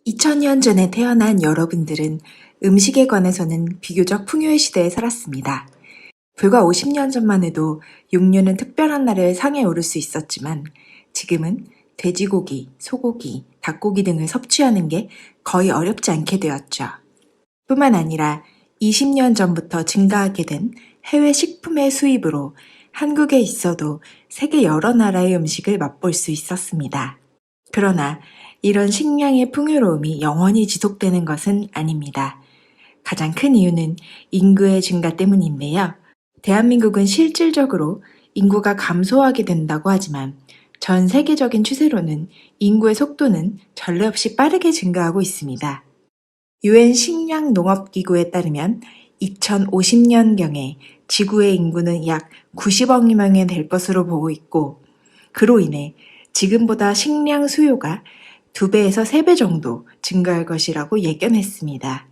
2000년 전에 태어난 여러분들은 음식에 관해서는 비교적 풍요의 시대에 살았습니다. 불과 50년 전만 해도 육류는 특별한 날에 상에 오를 수 있었지만 지금은 돼지고기, 소고기, 닭고기 등을 섭취하는 게 거의 어렵지 않게 되었죠. 뿐만 아니라 20년 전부터 증가하게 된 해외 식품의 수입으로 한국에 있어도 세계 여러 나라의 음식을 맛볼 수 있었습니다. 그러나 이런 식량의 풍요로움이 영원히 지속되는 것은 아닙니다. 가장 큰 이유는 인구의 증가 때문인데요. 대한민국은 실질적으로 인구가 감소하게 된다고 하지만 전 세계적인 추세로는 인구의 속도는 전례 없이 빠르게 증가하고 있습니다. 유엔 식량농업기구에 따르면 2050년경에 지구의 인구는 약 90억 명이 될 것으로 보고 있고, 그로 인해 지금보다 식량 수요가 2배에서 3배 정도 증가할 것이라고 예견했습니다.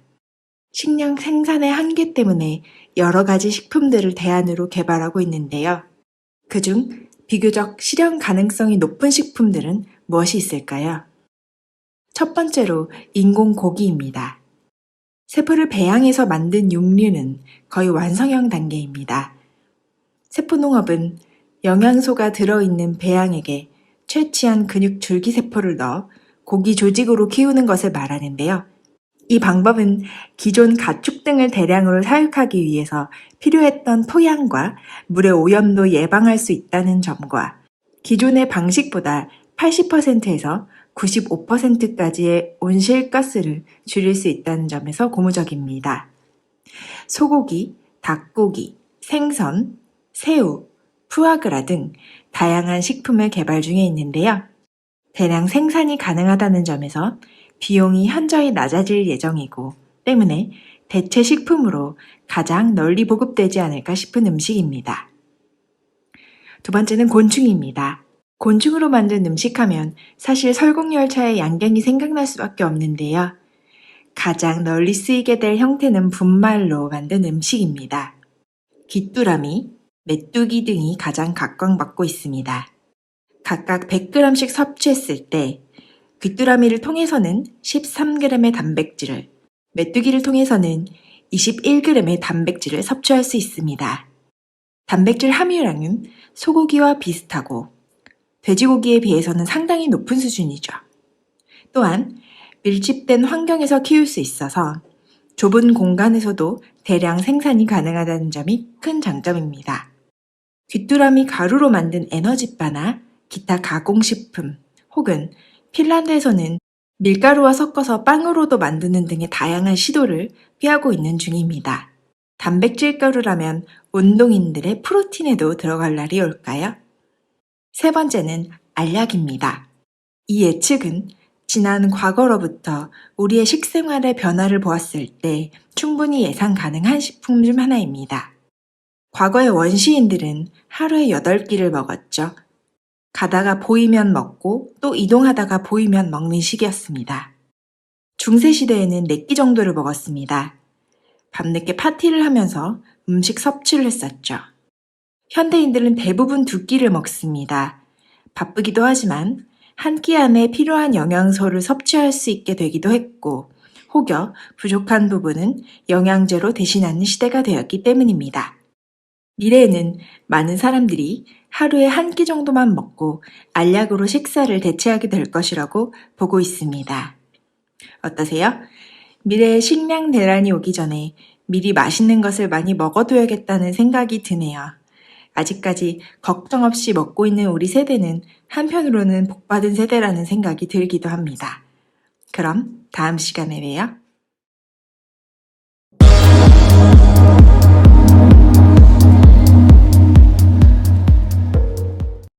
식량 생산의 한계 때문에 여러 가지 식품들을 대안으로 개발하고 있는데요. 그중 비교적 실현 가능성이 높은 식품들은 무엇이 있을까요? 첫 번째로 인공고기입니다. 세포를 배양해서 만든 육류는 거의 완성형 단계입니다. 세포농업은 영양소가 들어있는 배양액에 채취한 근육 줄기세포를 넣어 고기 조직으로 키우는 것을 말하는데요. 이 방법은 기존 가축 등을 대량으로 사육하기 위해서 필요했던 토양과 물의 오염도 예방할 수 있다는 점과 기존의 방식보다 80%에서 95%까지의 온실가스를 줄일 수 있다는 점에서 고무적입니다. 소고기, 닭고기, 생선, 새우, 푸아그라 등 다양한 식품을 개발 중에 있는데요. 대량 생산이 가능하다는 점에서 비용이 현저히 낮아질 예정이고 때문에 대체 식품으로 가장 널리 보급되지 않을까 싶은 음식입니다. 두 번째는 곤충입니다. 곤충으로 만든 음식하면 사실 설국열차의 양갱이 생각날 수밖에 없는데요. 가장 널리 쓰이게 될 형태는 분말로 만든 음식입니다. 귀뚜라미, 메뚜기 등이 가장 각광받고 있습니다. 각각 100g씩 섭취했을 때 귀뚜라미를 통해서는 13g의 단백질을, 메뚜기를 통해서는 21g의 단백질을 섭취할 수 있습니다. 단백질 함유량은 소고기와 비슷하고 돼지고기에 비해서는 상당히 높은 수준이죠. 또한 밀집된 환경에서 키울 수 있어서 좁은 공간에서도 대량 생산이 가능하다는 점이 큰 장점입니다. 귀뚜라미 가루로 만든 에너지바나 기타 가공식품 혹은 핀란드에서는 밀가루와 섞어서 빵으로도 만드는 등의 다양한 시도를 꾀하고 있는 중입니다. 단백질 가루라면 운동인들의 프로틴에도 들어갈 날이 올까요? 세 번째는 알약입니다. 이 예측은 지난 과거로부터 우리의 식생활의 변화를 보았을 때 충분히 예상 가능한 식품 중 하나입니다. 과거의 원시인들은 하루에 8끼를 먹었죠. 가다가 보이면 먹고 또 이동하다가 보이면 먹는 시기였습니다. 중세시대에는 4끼 정도를 먹었습니다. 밤늦게 파티를 하면서 음식 섭취를 했었죠. 현대인들은 대부분 2끼를 먹습니다. 바쁘기도 하지만 한 끼 안에 필요한 영양소를 섭취할 수 있게 되기도 했고, 혹여 부족한 부분은 영양제로 대신하는 시대가 되었기 때문입니다. 미래에는 많은 사람들이 하루에 한 끼 정도만 먹고 알약으로 식사를 대체하게 될 것이라고 보고 있습니다. 어떠세요? 미래에 식량 대란이 오기 전에 미리 맛있는 것을 많이 먹어둬야겠다는 생각이 드네요. 아직까지 걱정 없이 먹고 있는 우리 세대는 한편으로는 복받은 세대라는 생각이 들기도 합니다. 그럼 다음 시간에 봬요.